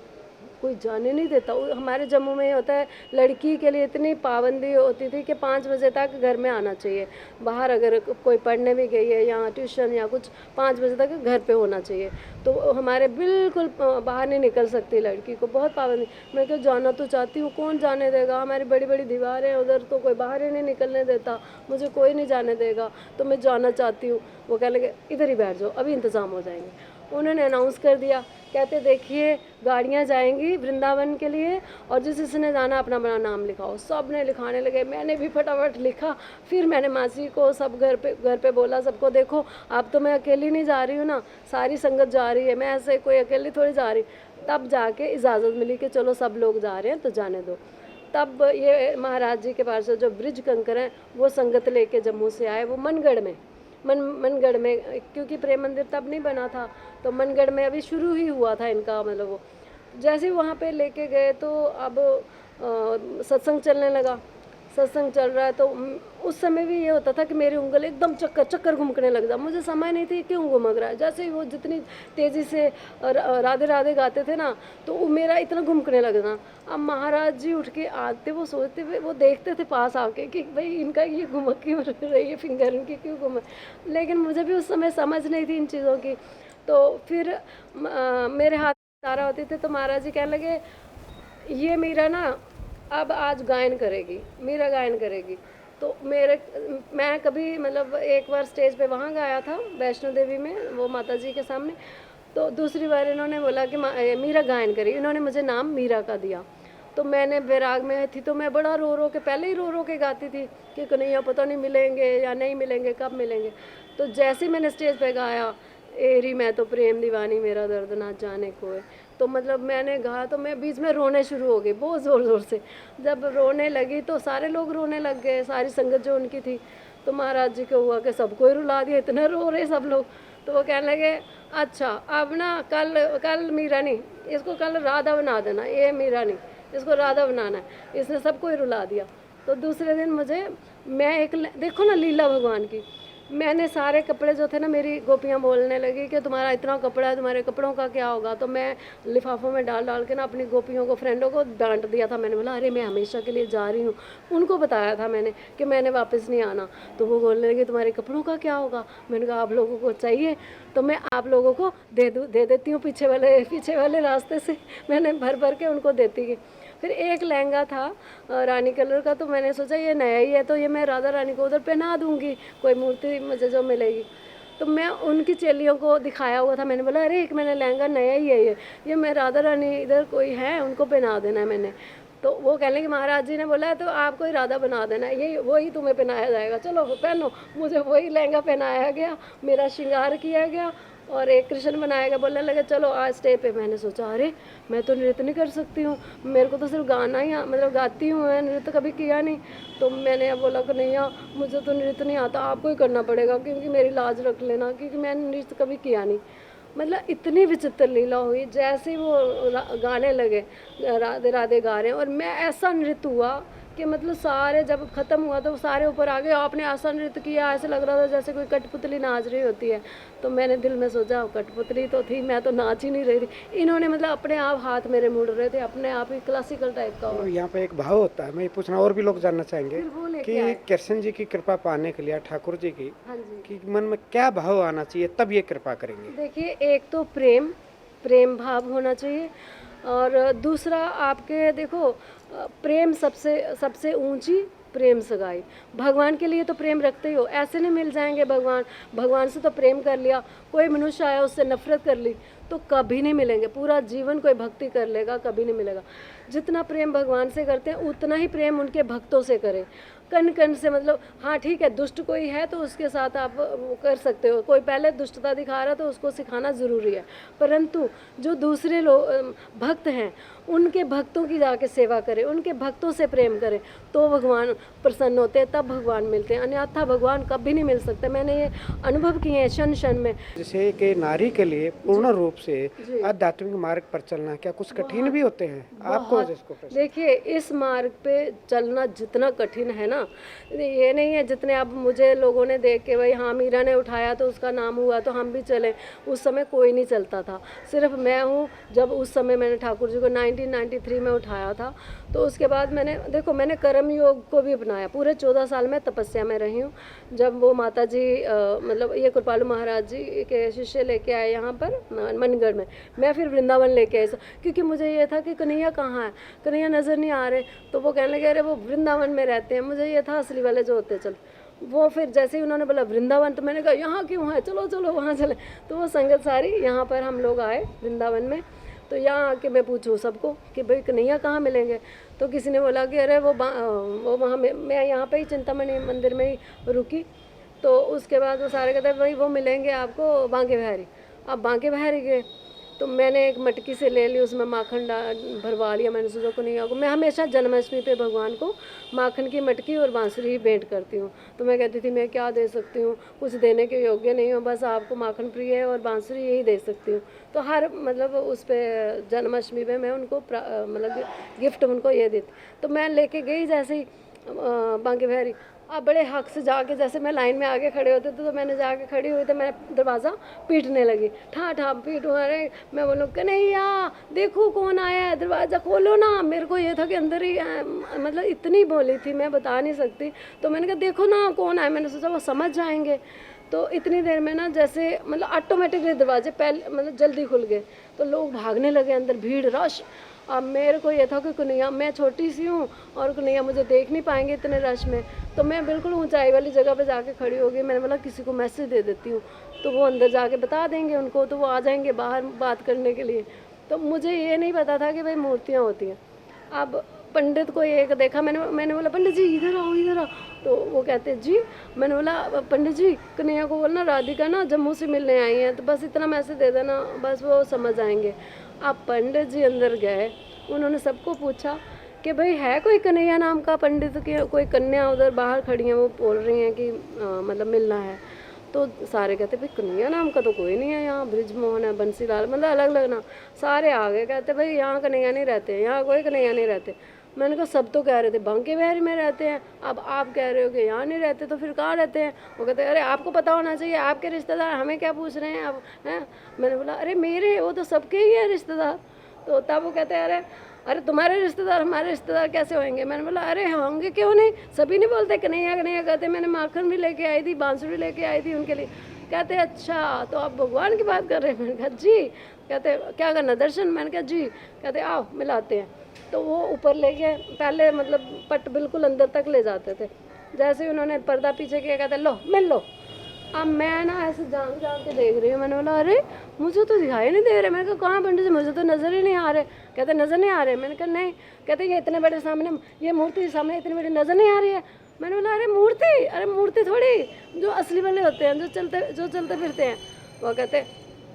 कोई जाने नहीं देता। हमारे जम्मू में ये होता है, लड़की के लिए इतनी पाबंदी होती थी कि 5 बजे तक घर में आना चाहिए। बाहर अगर कोई पढ़ने भी गई है या ट्यूशन या कुछ, 5 बजे तक घर पे होना चाहिए। तो हमारे बिल्कुल बाहर नहीं निकल सकती लड़की को, बहुत पाबंदी। मैं क्या जाना तो चाहती हूँ, कौन जाने देगा? हमारी बड़ी बड़ी दीवारें हैं उधर, तो कोई बाहर ही नहीं निकलने देता, मुझे कोई नहीं जाने देगा, तो मैं जाना चाहती हूँ। वो कह लगे इधर ही बैठ जाओ, अभी इंतज़ाम हो जाएंगे। उन्होंने अनाउंस कर दिया, कहते देखिए गाड़ियाँ जाएंगी वृंदावन के लिए, और जिसने जाना अपना अपना नाम लिखाओ। सब ने लिखाने लगे, मैंने भी फटाफट लिखा। फिर मैंने मासी को सब घर पे बोला सबको, देखो अब तो मैं अकेली नहीं जा रही हूँ ना, सारी संगत जा रही है, मैं ऐसे कोई अकेली थोड़ी जा रही। तब जाके इजाज़त मिली कि चलो सब लोग जा रहे हैं तो जाने दो। तब ये महाराज जी के पास जो ब्रिज कंकर हैं, वो संगत लेके जम्मू से आए। वो मनगढ़ में मनगढ़ में, क्योंकि प्रेम मंदिर तब नहीं बना था, तो मनगढ़ में अभी शुरू ही हुआ था इनका, मतलब वो जैसे वहाँ पे लेके गए तो अब सत्संग चलने लगा। सत्संग चल रहा है तो उस समय भी ये होता था कि मेरी उंगली एकदम चक्कर घुमकने लग जा। मुझे समझ नहीं थी क्यों घुमक रहा है। जैसे ही वो जितनी तेज़ी से राधे राधे गाते थे ना, तो वो मेरा इतना घुमकने लगना। अब महाराज जी उठ के आते, वो सोचते हुए, वो देखते थे पास आके कि भाई इनका ये घुमक क्यों रही है, फिंगर इनकी क्यों घुमक। लेकिन मुझे भी उस समय समझ नहीं थी इन चीज़ों की। तो फिर मेरे हाथ इशारा होते थे, तो महाराज जी कहने लगे ये मीरा ना अब आज गायन करेगी, मीरा गायन करेगी। तो मैं कभी मतलब एक बार स्टेज पे वहाँ गाया था वैष्णो देवी में, वो माता जी के सामने। तो दूसरी बार इन्होंने बोला कि मीरा गायन करेगी, इन्होंने मुझे नाम मीरा का दिया। तो मैंने बैराग में थी तो मैं बड़ा रो रो के, पहले ही रो रो के गाती थी कि कन्हैया पता नहीं मिलेंगे या नहीं मिलेंगे, कब मिलेंगे। तो जैसे ही मैंने स्टेज पे गाया, एरी मैं तो प्रेम दीवानी मेरा दर्द ना जाने कोई, तो मतलब मैंने गाया तो मैं बीच में रोने शुरू हो गई बहुत ज़ोर ज़ोर से। जब रोने लगी तो सारे लोग रोने लग गए, सारी संगत जो उनकी थी। तो महाराज जी को हुआ कि सबको ही रुला दिया, इतने रो रहे सब लोग। तो वो कहने लगे अच्छा अब ना कल कल मीरा नहीं, इसको कल राधा बना देना, ये मीरा नहीं, इसको राधा बनाना है। इसने सबको ही रुला दिया। तो दूसरे दिन मुझे, मैं एक देखो ना लीला भगवान की, मैंने सारे कपड़े जो थे ना, मेरी गोपियाँ बोलने लगी कि तुम्हारा इतना कपड़ा है, तुम्हारे कपड़ों का क्या होगा। तो मैं लिफाफों में डाल डाल के ना अपनी गोपियों को, फ्रेंडों को डांट दिया था। मैंने बोला अरे मैं हमेशा के लिए जा रही हूँ, उनको बताया था मैंने कि मैंने वापस नहीं आना। तो वो बोलने लगी तुम्हारे कपड़ों का क्या होगा। मैंने कहा आप लोगों को चाहिए तो मैं आप लोगों को दे देती हूँ, पीछे वाले रास्ते से मैंने भर भर के उनको देती गई। फिर एक लहंगा था रानी कलर का, तो मैंने सोचा ये नया ही है तो ये मैं राधा रानी को उधर पहना दूंगी, कोई मूर्ति मुझे जो मिलेगी। तो मैं उनकी चेलियों को दिखाया हुआ था, मैंने बोला अरे एक मैंने लहंगा नया ही है, ये मैं राधा रानी इधर कोई है उनको पहना देना है मैंने। तो वो कहने कि महाराज जी ने बोला है तो आपको ही राधा बना देना है, ये वही तुम्हें पहनाया जाएगा, चलो पहनो। मुझे वही लहंगा पहनाया गया, मेरा श्रृंगार किया गया और एक कृष्ण बनाया गया। बोलने लगे चलो आज स्टेज पे। मैंने सोचा अरे मैं तो नृत्य नहीं कर सकती हूँ, मेरे को तो सिर्फ गाना ही मतलब गाती हूँ, मैं नृत्य कभी किया नहीं। तो मैंने बोला कि नहीं मुझे तो नृत्य नहीं आता, आपको ही करना पड़ेगा क्योंकि मेरी लाज रख लेना, क्योंकि मैंने नृत्य कभी किया नहीं। मतलब इतनी विचित्र लीला हुई। जैसे ही वो गाने लगे राधे राधे गा रहे हैं और मैं ऐसा नृत्य हुआ कि मतलब सारे जब ख़त्म हुआ तो सारे ऊपर आ गए, आपने ऐसा नृत्य किया, ऐसे लग रहा था जैसे कोई कठपुतली नाच रही होती है। तो मैंने दिल में सोचा कठपुतली तो थी, मैं तो नाच ही नहीं रही थी। इन्होंने मतलब अपने आप हाथ मेरे मुड़ रहे थे, अपने आप ही क्लासिकल टाइप का तो यहाँ पे एक भाव होता है, मैं ये पूछना और भी लोग जानना चाहेंगे फिर वो लेके कि आए। कृष्ण जी की कृपा पाने के लिए ठाकुर जी की हाँ जी। कि मन में क्या भाव आना चाहिए तब ये कृपा करेंगे। देखिए एक तो प्रेम भाव होना चाहिए और दूसरा आपके देखो प्रेम सबसे ऊंची प्रेम सगाई। भगवान के लिए तो प्रेम रखते हो, ऐसे नहीं मिल जाएंगे भगवान से तो प्रेम कर लिया, कोई मनुष्य आया उससे नफरत कर ली तो कभी नहीं मिलेंगे। पूरा जीवन कोई भक्ति कर लेगा कभी नहीं मिलेगा। जितना प्रेम भगवान से करते हैं उतना ही प्रेम उनके भक्तों से करें, कण कण से। मतलब हाँ ठीक है दुष्ट कोई है तो उसके साथ आप वो कर सकते हो, कोई पहले दुष्टता दिखा रहा तो उसको सिखाना ज़रूरी है, परंतु जो दूसरे लोग भक्त हैं उनके भक्तों की जाके सेवा करें, उनके भक्तों से प्रेम करें तो भगवान प्रसन्न होते हैं, तब भगवान मिलते हैं, अन्यथा भगवान कभी नहीं मिल सकते। मैंने ये अनुभव किए हैं क्षण क्षण में। जैसे कि नारी के लिए पूर्ण रूप से आध्यात्मिक मार्ग पर चलना क्या कुछ कठिन भी होते हैं आपको जिसको देखिए इस मार्ग पे चलना जितना कठिन है ना, ये नहीं है जितने अब मुझे लोगों ने देख के भाई हाँ मीरा ने उठाया तो उसका नाम हुआ तो हम भी चले, उस समय कोई नहीं चलता था, सिर्फ मैं हूँ। जब उस समय मैंने ठाकुर जी को 1993 में उठाया था तो उसके बाद मैंने कर्म योग को भी अपनाया। पूरे 14 साल में तपस्या में रही हूँ। जब वो माता जी मतलब ये कृपालु महाराज जी के शिष्य लेके आए यहाँ पर मनगढ़ में, मैं फिर वृंदावन लेके आई, क्योंकि मुझे ये था कि कन्हैया कहाँ है, कन्हैया नज़र नहीं आ रहे। तो वो कहने लगे अरे वो वृंदावन में रहते हैं। मुझे ये था असली वाले जो होते चल वो, फिर जैसे ही उन्होंने बोला वृंदावन तो मैंने कहा यहाँ क्यों है, चलो चलो वहाँ चले। तो वो संगत सारी यहाँ पर हम लोग आए वृंदावन में। तो यहाँ आके मैं पूछूँ सबको कि भाई कन्हैया कहाँ मिलेंगे, तो किसी ने बोला कि अरे वो वहाँ मैं यहाँ पे ही चिंतामणि मंदिर में ही रुकी। तो उसके बाद वो सारे कहते भाई वो मिलेंगे आपको बांके बिहारी। अब बांके बिहारी गए तो मैंने एक मटकी से ले ली, उसमें माखन भरवा लिया। मैंने सोचा कन्हैया को, मैं हमेशा जन्माष्टमी पे भगवान को माखन की मटकी और बांसुरी ही भेंट करती हूँ। तो मैं कहती थी मैं क्या दे सकती हूँ, कुछ देने के योग्य नहीं हूँ, बस आपको माखन प्रिय है और बांसुरी यही दे सकती हूँ। तो हर मतलब उस पर जन्माष्टमी पे मैं उनको मतलब गिफ्ट उनको ये देती। तो मैं लेके गई जैसे ही बांके बिहारी, अब बड़े हक से जाके, जैसे मैं लाइन में आगे खड़े होते तो मैंने जाके खड़ी हुई तो मैं दरवाज़ा पीटने लगी, ठा ठा पीटू। अरे मैं बोलूँ कन्हैया देखो कौन आया है, दरवाज़ा खोलो ना। मेरे को ये था कि अंदर ही मतलब इतनी बोली थी मैं बता नहीं सकती। तो मैंने कहा देखो ना कौन आया, मैंने सोचा वो समझ जाएंगे। तो इतनी देर में ना जैसे मतलब ऑटोमेटिकली दरवाजे पहले मतलब जल्दी खुल गए तो लोग भागने लगे, अंदर भीड़ रश। अब मेरे को ये था कि कन्हैया, मैं छोटी सी हूँ और कन्हैया मुझे देख नहीं पाएंगे इतने रश में, तो मैं बिल्कुल ऊंचाई वाली जगह पे जाके खड़ी हो गई। मैंने बोला किसी को मैसेज दे देती हूँ तो वो अंदर जाके बता देंगे उनको, तो वो आ जाएंगे बाहर बात करने के लिए। तो मुझे ये नहीं पता था कि भाई मूर्तियाँ होती हैं। अब पंडित को एक देखा, मैंने बोला पंडित जी इधर आओ इधर आओ। तो वो कहते जी, मैंने बोला पंडित जी कन्हैया को बोलना राधिका ना जम्मू से मिलने आई हैं, तो बस इतना मैसेज दे देना, बस वो समझ आएंगे। अब पंडित जी अंदर गए, उन्होंने सबको पूछा कि भाई है कोई कन्हैया नाम का पंडित की कोई कन्या उधर बाहर खड़ी हैं, वो बोल रही हैं कि मतलब मिलना है। तो सारे कहते भाई कन्हैया नाम का तो कोई नहीं है यहाँ, बृजमोहन है, बंसीलाल, मतलब अलग अलग नाम। सारे आ गए, कहते भाई यहाँ कन्हैया नहीं रहते, यहाँ कोई कन्हैया नहीं रहते। मैंने कहा सब तो कह रहे थे बांके बिहारी में रहते हैं, अब आप कह रहे हो कि यहाँ नहीं रहते, तो फिर कहाँ रहते हैं? वो कहते अरे आपको पता होना चाहिए, आपके रिश्तेदार हमें क्या पूछ रहे हैं आप हैं? मैंने बोला अरे मेरे, वो तो सबके ही है रिश्तेदार। तो तब वो कहते हैं अरे तुम्हारे रिश्तेदार हमारे रिश्तेदार कैसे होंगे? मैंने बोला अरे होंगे क्यों नहीं, सभी नहीं बोलते कन्हैया कन्हैया कहते। मैंने माखन भी लेके आई थी, बांसुरी लेके आई थी उनके लिए। कहते अच्छा तो आप भगवान की बात कर रहे हैं? मैंने कहा जी। कहते क्या करना दर्शन? मैंने कहा जी। कहते आओ मिलाते हैं। तो वो ऊपर ले गए, पहले मतलब पट बिल्कुल अंदर तक ले जाते थे। जैसे ही उन्होंने पर्दा पीछे किया, कहते लो मिल लो। अब मैं ना ऐसे जान के देख रही हूँ, मैंने बोला अरे मुझे तो दिखाई नहीं दे रहे। मैंने कहा कहाँ पंडित जी, मुझे तो नज़र ही नहीं आ रहे। कहते नज़र नहीं आ रहे? मैंने कहा नहीं। कहते ये इतने बड़े सामने, ये मूर्ति सामने इतनी बड़ी नज़र नहीं आ रही है। मैंने बोला अरे मूर्ति थोड़ी, जो असली वाले होते हैं, जो चलते फिरते हैं। वो कहते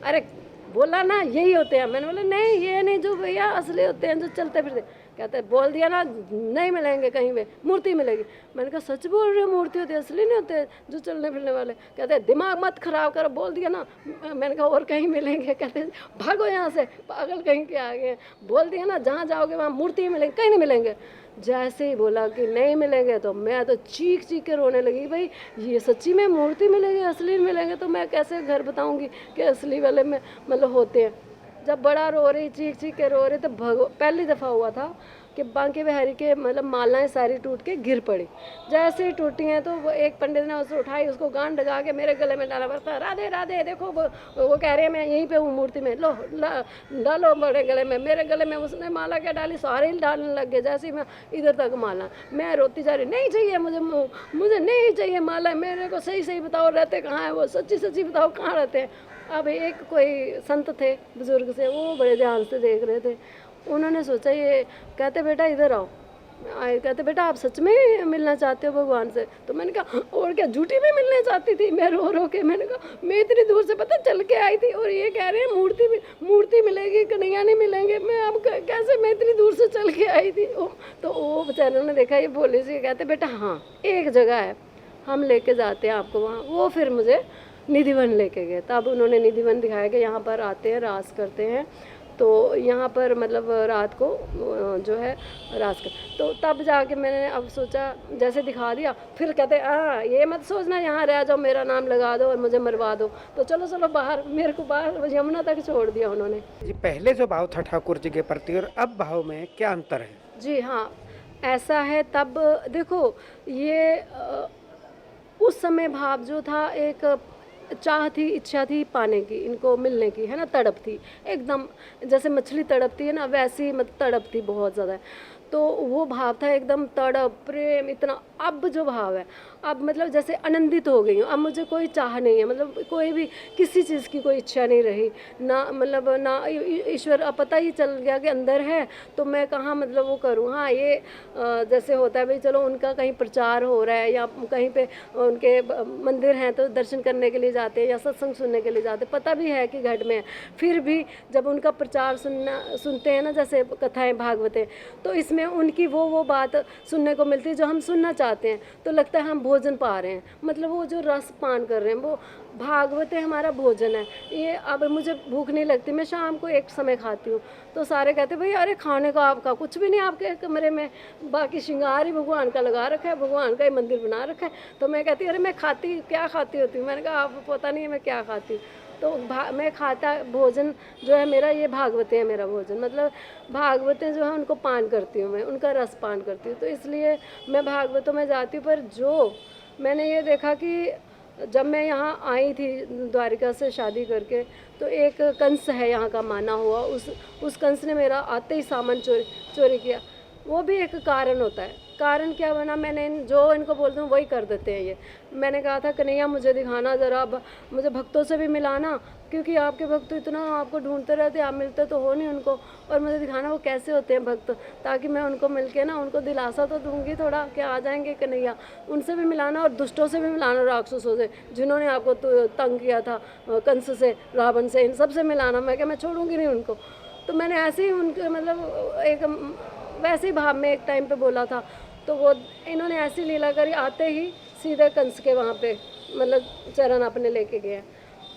अरे बोला ना यही होते हैं। मैंने बोला नहीं ये नहीं, जो भैया असली होते हैं जो चलते फिरते। कहते बोल दिया ना नहीं मिलेंगे कहीं पे, मूर्ति मिलेगी। मैंने कहा सच बोल रहे हो, मूर्ति होती है, असली नहीं होते जो चलने फिरने वाले। कहते दिमाग मत खराब करो, बोल दिया ना। मैंने कहा और कहीं मिलेंगे? कहते भागो यहाँ से, पागल कहीं के आ गए। बोल दिया ना जहाँ जाओगे वहाँ मूर्ति मिलेंगे, कहीं नहीं मिलेंगे। जैसे ही बोला कि नहीं मिलेंगे तो मैं तो चीख के रोने लगी। भाई ये सच्ची में मूर्ति मिलेगी, असली मिलेंगे तो मैं कैसे घर बताऊंगी कि असली वाले में मतलब होते हैं। जब बड़ा रो रही, चीख के रो रही, तो पहली दफ़ा हुआ था कि बांके बिहारी के मतलब मालाएं सारी टूट के गिर पड़ी। जैसे ही टूटी हैं तो वो एक पंडित ने उसे उठाई, उसको गांड लगा के मेरे गले में डाला, बरता राधे राधे देखो वो कह रहे हैं मैं यहीं पे हूँ मूर्ति में, लो डालो बड़े गले में। मेरे गले में उसने माला क्या डाली, सारे ही डालने लग गए। जैसे ही मैं इधर तक माला, मैं रोती जा रही, नहीं चाहिए मुझे नहीं चाहिए माला, मेरे को सही बताओ रहते कहाँ है वो, सच्ची बताओ कहाँ रहते हैं। अब एक कोई संत थे बुजुर्ग से, वो बड़े ध्यान से देख रहे थे। उन्होंने सोचा ये, कहते बेटा इधर आओ। आए, कहते बेटा आप सच में मिलना चाहते हो भगवान से? तो मैंने कहा और क्या, झूठी में मिलने चाहती थी मैं रो के। मैंने कहा मैं इतनी दूर से पता चल के आई थी और ये कह रहे हैं मूर्ति मिलेगी, कन्हैया नहीं मिलेंगे। मैं अब कैसे, मैं इतनी दूर से चल के आई थी। तो वो बेचारों ने देखा ये बोली सी, कहते बेटा हाँ एक जगह है, हम लेके जाते हैं आपको वहाँ। वो फिर मुझे निधिवन लेके गए। तब उन्होंने निधिवन दिखाया कि यहाँ पर आते हैं, रास करते हैं, तो यहाँ पर मतलब रात को जो है रास कर। तो तब जाके मैंने अब सोचा, जैसे दिखा दिया, फिर कहते ये मत सोचना यहाँ रह जाओ, मेरा नाम लगा दो और मुझे मरवा दो। तो चलो बाहर, मेरे को बाहर यमुना तक छोड़ दिया उन्होंने जी। पहले जो भाव था ठाकुर जी के प्रति और अब भाव में क्या अंतर है? जी हाँ ऐसा है। तब देखो ये उस समय भाव जो था, एक चाह थी, इच्छा थी पाने की, इनको मिलने की, है ना, तड़प थी एकदम, जैसे मछली तड़पती है ना वैसी तड़प थी बहुत ज़्यादा। तो वो भाव था एकदम तड़प, प्रेम इतना। अब जो भाव है, अब मतलब जैसे आनंदित हो गई हूँ, अब मुझे कोई चाह नहीं है, मतलब कोई भी किसी चीज़ की कोई इच्छा नहीं रही ना, मतलब ना ईश्वर अब पता ही चल गया कि अंदर है, तो मैं कहाँ मतलब वो करूँ। हाँ ये जैसे होता है भाई चलो उनका कहीं प्रचार हो रहा है या कहीं पे उनके मंदिर हैं तो दर्शन करने के लिए जाते हैं या सत्संग सुनने के लिए जाते हैं, पता भी है कि घट में है, फिर भी जब उनका प्रचार सुनते हैं ना, जैसे कथाएँ भागवतें, तो इसमें उनकी वो बात सुनने को मिलती है जो हम सुनना चाहते हैं। तो लगता है हम भोजन पा रहे हैं, मतलब वो जो रस पान कर रहे हैं, वो भागवत है हमारा भोजन है ये। अब मुझे भूख नहीं लगती, मैं शाम को एक समय खाती हूँ। तो सारे कहते भाई अरे खाने का आपका कुछ भी नहीं, आपके कमरे में बाकी श्रृंगार ही भगवान का लगा रखा है, भगवान का ही मंदिर बना रखा है। तो मैं कहती अरे मैं क्या खाती होती हूँ? मैंने कहा आप पता नहीं है मैं क्या खाती हूँ। तो मैं खाता भोजन जो है मेरा, ये भागवतें है मेरा भोजन, मतलब भागवतें जो है उनको पान करती हूँ मैं, उनका रस पान करती हूँ। तो इसलिए मैं भागवतों में जाती हूँ। पर जो मैंने ये देखा कि जब मैं यहाँ आई थी द्वारिका से शादी करके, तो एक कंस है यहाँ का माना हुआ, उस कंस ने मेरा आते ही सामान चोरी किया। वो भी एक कारण होता है। कारण क्या बना, मैंने जो इनको बोलती हूँ वही कर देते हैं ये। मैंने कहा था कन्हैया मुझे दिखाना ज़रा, मुझे भक्तों से भी मिलाना, क्योंकि आपके भक्त तो इतना आपको ढूंढते रहते, आप मिलते तो हो नहीं उनको, और मुझे दिखाना वो कैसे होते हैं भक्त, ताकि मैं उनको मिल के ना उनको दिलासा तो दूंगी थोड़ा कि आ जाएंगे कन्हैया। उनसे भी मिलाना और दुष्टों से भी मिलाना, राक्षसों से जिन्होंने आपको तंग किया था, कंस से, रावण से, इन सब से मिलाना। मैं क्या, मैं छोड़ूंगी नहीं उनको। तो मैंने ऐसे ही उनके मतलब एक वैसे ही भाव में एक टाइम पे बोला था, तो वो इन्होंने ऐसी लीला करी, आते ही सीधे कंस के वहाँ पे मतलब चरण अपने लेके गया।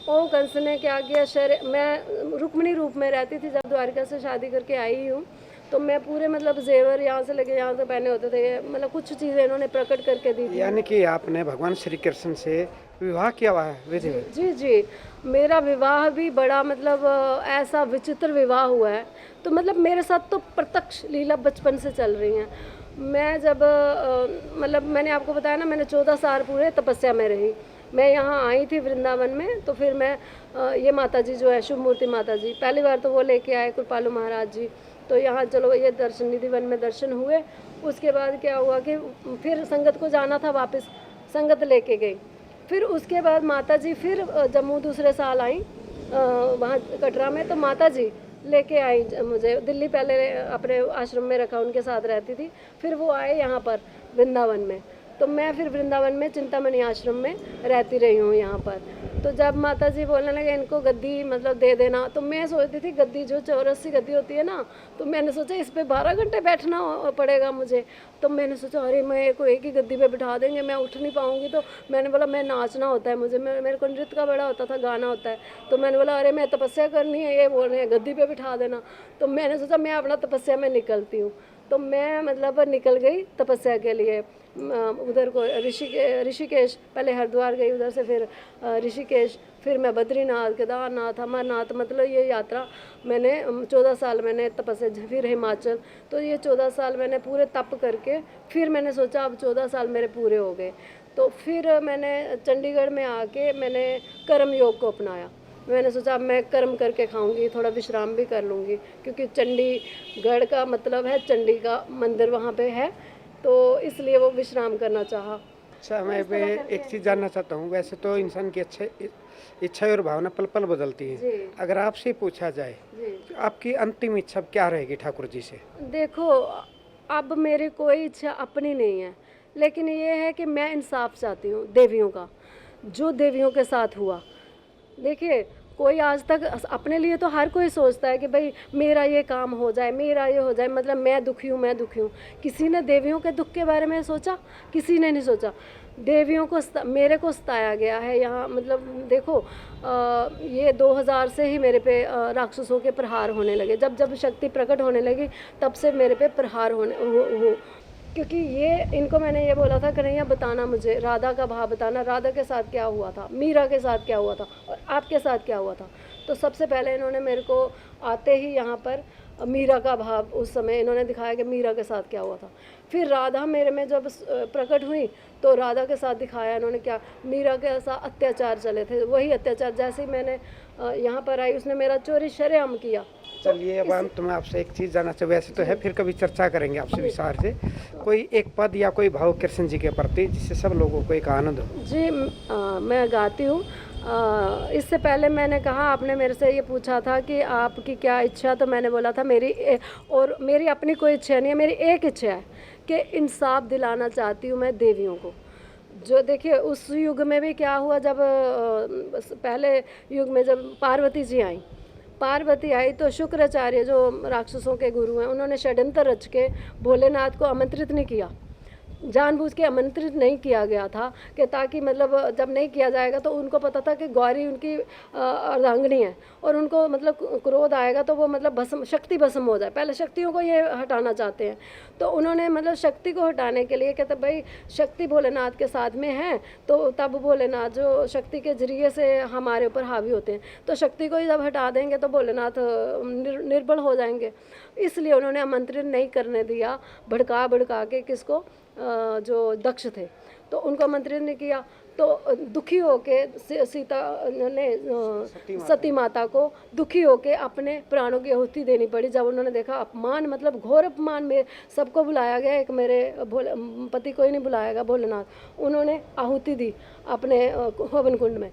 और कंस ने क्या किया, मैं रुक्मिणी रूप में रहती थी जब द्वारिका से शादी करके आई हूँ, तो मैं पूरे मतलब जेवर यहाँ से लेके यहाँ से पहने होते थे, मतलब कुछ चीज़ें इन्होंने प्रकट करके दी थी। यानी कि आपने भगवान श्री कृष्ण से विवाह किया हुआ है विधि में? जी जी, मेरा विवाह भी बड़ा मतलब ऐसा विचित्र विवाह हुआ है। तो मतलब मेरे साथ तो प्रत्यक्ष लीला बचपन से चल रही हैं। मैं जब मतलब मैंने आपको बताया ना, मैंने 14 साल पूरे तपस्या में रही। मैं यहाँ आई थी वृंदावन में, तो फिर मैं ये माता जी जो है शुभ मूर्ति माता जी, पहली बार तो वो लेके आए कृपालु महाराज जी। तो यहाँ चलो ये दर्शन निधि वन में दर्शन हुए। उसके बाद क्या हुआ कि फिर संगत को जाना था वापस, संगत लेके गई। फिर उसके बाद माता जी फिर जम्मू दूसरे साल आई वहाँ कटरा में, तो माता जी लेके आई मुझे। दिल्ली पहले अपने आश्रम में रखा, उनके साथ रहती थी। फिर वो आए यहाँ पर वृंदावन में, तो मैं फिर वृंदावन में चिंतामणि आश्रम में रहती रही हूँ यहाँ पर। तो जब माता जी बोलने लगे इनको गद्दी मतलब दे देना, तो मैं सोचती थी गद्दी जो चौरसी गद्दी होती है ना, तो मैंने सोचा इस पे 12 घंटे बैठना पड़ेगा मुझे। तो मैंने सोचा अरे मेरे को एक ही गद्दी पे बिठा देंगे, मैं उठ नहीं पाऊँगी। तो मैंने बोला मैं नाचना होता है मुझे, मेरे को नृत्य का बड़ा होता था, गाना होता है। तो मैंने बोला अरे मैं तपस्या करनी है, ये बोल रहे हैं गद्दी पे बिठा देना। तो मैंने सोचा मैं अपना तपस्या में निकलती हूँ। तो मैं मतलब निकल गई तपस्या के लिए उधर को ऋषिकेश, पहले हरिद्वार गई, उधर से फिर ऋषिकेश, फिर मैं बद्रीनाथ, केदारनाथ, अमरनाथ, मतलब ये यात्रा मैंने 14 साल मैंने तपस्या, फिर हिमाचल। तो ये 14 साल मैंने पूरे तप करके फिर मैंने सोचा अब 14 साल मेरे पूरे हो गए। तो फिर मैंने चंडीगढ़ में आके मैंने कर्म योग को अपनाया। मैंने सोचा अब मैं कर्म करके खाऊंगी, थोड़ा विश्राम भी कर लूँगी, क्योंकि चंडीगढ़ का मतलब है चंडी का मंदिर वहाँ पे है, तो इसलिए वो विश्राम करना चाहा। अच्छा, मैं एक चीज़ जानना चाहता हूँ। वैसे तो इंसान की इच्छा और भावना पल पल बदलती है। जी अगर आपसे पूछा जाए जी, तो आपकी अंतिम इच्छा क्या रहेगी ठाकुर जी से? देखो अब मेरी कोई इच्छा अपनी नहीं है, लेकिन ये है कि मैं इंसाफ चाहती हूँ देवियों का, जो देवियों के साथ हुआ। देखिए कोई आज तक अपने लिए तो हर कोई सोचता है कि भाई मेरा ये काम हो जाए, मेरा ये हो जाए, मतलब मैं दुखी हूँ, मैं दुखी हूँ। किसी ने देवियों के दुख के बारे में सोचा? किसी ने नहीं सोचा। देवियों को मेरे को सताया गया है यहाँ, मतलब देखो ये 2000 से ही मेरे पे राक्षसों के प्रहार होने लगे। जब जब शक्ति प्रकट होने लगी तब से मेरे पे प्रहार होने हो क्योंकि ये इनको मैंने ये बोला था कन्हैया बताना मुझे, राधा का भाव बताना, राधा के साथ क्या हुआ था, मीरा के साथ क्या हुआ था और आपके साथ क्या हुआ था। तो सबसे पहले इन्होंने मेरे को आते ही यहाँ पर मीरा का भाव उस समय इन्होंने दिखाया कि मीरा के साथ क्या हुआ था। फिर राधा मेरे में जब प्रकट हुई तो राधा के साथ दिखाया इन्होंने क्या, मीरा के साथ अत्याचार चले थे, वही अत्याचार जैसे ही मैंने यहाँ पर आई उसने मेरा चोरी शरेआम किया। चलिए अब अंत में आपसे एक चीज़ जानना चाहिए, वैसे तो है फिर कभी चर्चा करेंगे आपसे विस्तार से। कोई एक पद या कोई भाव कृष्ण जी के प्रति जिससे सब लोगों को एक आनंद हो? जी मैं गाती हूँ। इससे पहले मैंने कहा, आपने मेरे से ये पूछा था कि आपकी क्या इच्छा, तो मैंने बोला था और मेरी अपनी कोई इच्छा नहीं है, मेरी एक इच्छा है कि इंसाफ दिलाना चाहती हूँ मैं देवियों को। जो देखिए उस युग में भी क्या हुआ, जब पहले युग में जब पार्वती आई तो शुक्राचार्य जो राक्षसों के गुरु हैं उन्होंने षड्यंत्र रच के भोलेनाथ को आमंत्रित नहीं किया, जानबूझ के आमंत्रित नहीं किया गया था कि ताकि मतलब जब नहीं किया जाएगा तो उनको पता था कि गौरी उनकी अर्धांगिनी है और उनको मतलब क्रोध आएगा तो वो मतलब शक्ति भस्म हो जाए। पहले शक्तियों को ये हटाना चाहते हैं, तो उन्होंने मतलब शक्ति को हटाने के लिए कहते भाई शक्ति भोलेनाथ के साथ में है, तो तब भोलेनाथ जो शक्ति के जरिए से हमारे ऊपर हावी होते हैं, तो शक्ति को ही जब हटा देंगे तो भोलेनाथ निर्बल हो जाएंगे। इसलिए उन्होंने आमंत्रित नहीं करने दिया, भड़का के किसको, जो दक्ष थे, तो उनको आमंत्रित नहीं किया। तो दुखी होके सीता ने सती माता को दुखी होके अपने प्राणों की आहुति देनी पड़ी। जब उन्होंने देखा अपमान, मतलब घोर अपमान में सबको बुलाया गया, एक मेरे पति को ही नहीं बुलाया गया भोलेनाथ, उन्होंने आहुति दी अपने हवन कुंड में।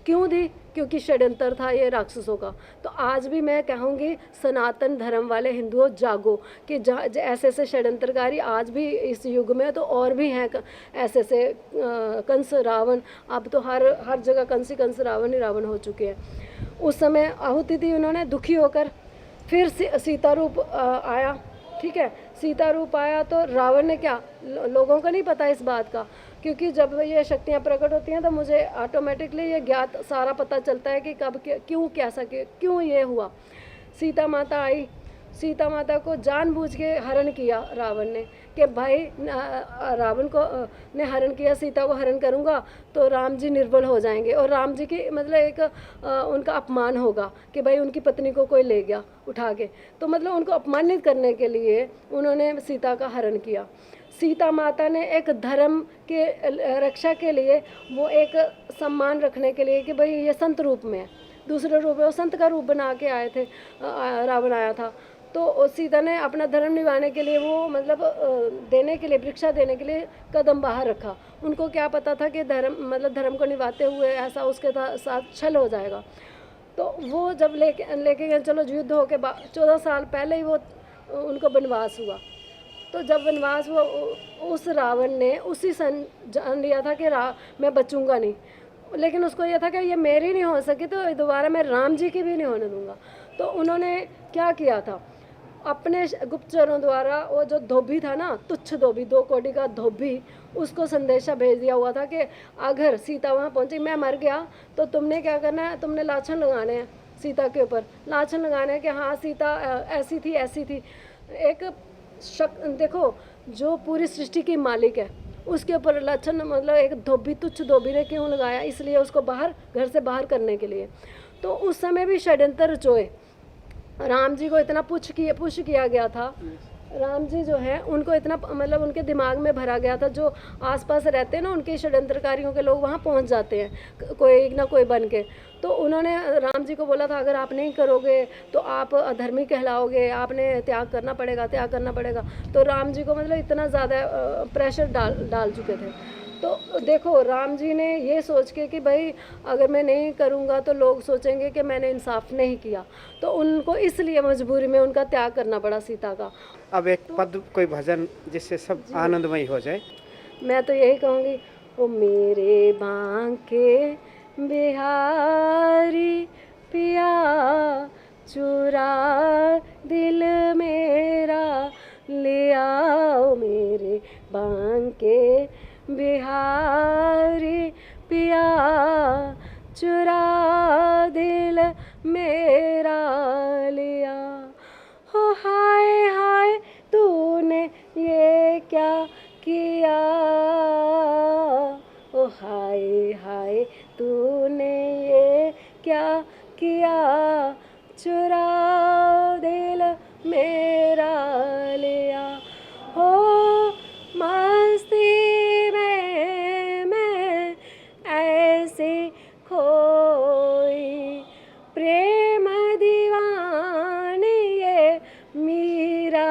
क्यों दी? क्योंकि षड्यंत्र था ये राक्षसों का। तो आज भी मैं कहूँगी सनातन धर्म वाले हिंदुओं जागो कि ऐसे ऐसे षड्यंत्रकारी आज भी इस युग में तो और भी हैं ऐसे ऐसे कंस रावण। अब तो हर जगह कंस ही कंस, रावण ही रावण हो चुके हैं। उस समय आहुति दी उन्होंने, दुखी होकर फिर सीता रूप आया, ठीक है। सीता रूप आया तो रावण ने क्या, लोगों को नहीं पता इस बात का, क्योंकि जब ये शक्तियाँ प्रकट होती हैं तो मुझे ऑटोमेटिकली ये ज्ञात सारा पता चलता है कि कब क्यों कैसा क्यों ये हुआ। सीता माता आई, सीता माता को जानबूझ के हरण किया रावण ने कि भाई रावण को ने हरण किया, सीता को हरण करूँगा तो राम जी निर्बल हो जाएंगे और राम जी की मतलब एक उनका अपमान होगा कि भाई उनकी पत्नी को कोई ले गया उठा के। तो मतलब उनको अपमानित करने के लिए उन्होंने सीता का हरण किया। सीता माता ने एक धर्म के रक्षा के लिए, वो एक सम्मान रखने के लिए कि भाई ये संत रूप में है, दूसरे रूप में वो संत का रूप बना के आए थे, रावण आया था। तो सीता ने अपना धर्म निभाने के लिए वो मतलब देने के लिए, भिक्षा देने के लिए कदम बाहर रखा। उनको क्या पता था कि धर्म को निभाते हुए ऐसा उसके साथ छल हो जाएगा। तो वो जब लेके गए, चलो युद्ध होके 14 साल पहले ही वो उनको वनवास हुआ। तो जब वनवास हुआ उस रावण ने उसी सन जान लिया था कि मैं बचूंगा नहीं, लेकिन उसको यह था कि ये मेरी नहीं हो सकी तो दोबारा मैं राम जी की भी नहीं होने दूंगा। तो उन्होंने क्या किया था, अपने गुप्तचरों द्वारा वो जो धोबी था ना, तुच्छ धोबी, 2 कौड़ी का धोबी, उसको संदेशा भेज दिया हुआ था कि अगर सीता वहाँ पहुँची, मैं मर गया तो तुमने क्या करना है, तुमने लाछन लगाने हैं सीता के ऊपर, लाछन लगाने हैं कि हाँ सीता ऐसी थी ऐसी थी। एक देखो जो पूरी सृष्टि की मालिक है उसके ऊपर लाछन मतलब एक धोबी, तुच्छ धोबी ने क्यों लगाया, इसलिए उसको घर से बाहर करने के लिए। तो उस समय भी षड्यंत्र रचोए, राम जी को इतना पुश किया गया था। राम जी जो है उनको इतना मतलब उनके दिमाग में भरा गया था, जो आसपास रहते हैं ना उनके षड्यंत्रकारियों के लोग वहाँ पहुँच जाते हैं कोई ना कोई बन के। तो उन्होंने राम जी को बोला था अगर आप नहीं करोगे तो आप अधर्मी कहलाओगे, आपने त्याग करना पड़ेगा। तो राम जी को मतलब इतना ज़्यादा प्रेशर डाल चुके थे। तो देखो राम जी ने ये सोच के कि भाई अगर मैं नहीं करूँगा तो लोग सोचेंगे कि मैंने इंसाफ नहीं किया, तो उनको इसलिए मजबूरी में उनका त्याग करना पड़ा सीता का। अब एक पद, कोई भजन जिससे सब आनंदमय हो जाए। मैं तो यही कहूँगी, ओ मेरे बांके बिहारी पिया चुरा दिल मेरा ले आओ, मेरे बांके बिहारी पिया चुरा दिल मेरा लिया। हो हाय हाय तूने ये क्या किया, ओ हाय हाय तूने ये क्या किया, चुरा दिल मेरा लिया। हो मस्ती में मैं ऐसे खोई, प्रेम दीवानी ये मीरा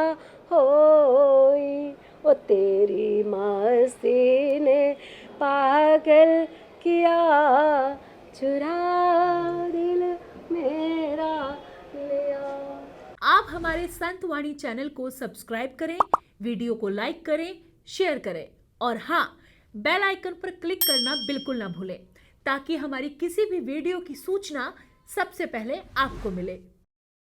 होई, ओ तेरी मस्ती ने पागल किया, चुरा दिल मेरा लिया। आप हमारे संतवाणी चैनल को सब्सक्राइब करें, वीडियो को लाइक करें, शेयर करें और हाँ, बेल आइकन पर क्लिक करना बिल्कुल ना भूलें ताकि हमारी किसी भी वीडियो की सूचना सबसे पहले आपको मिले।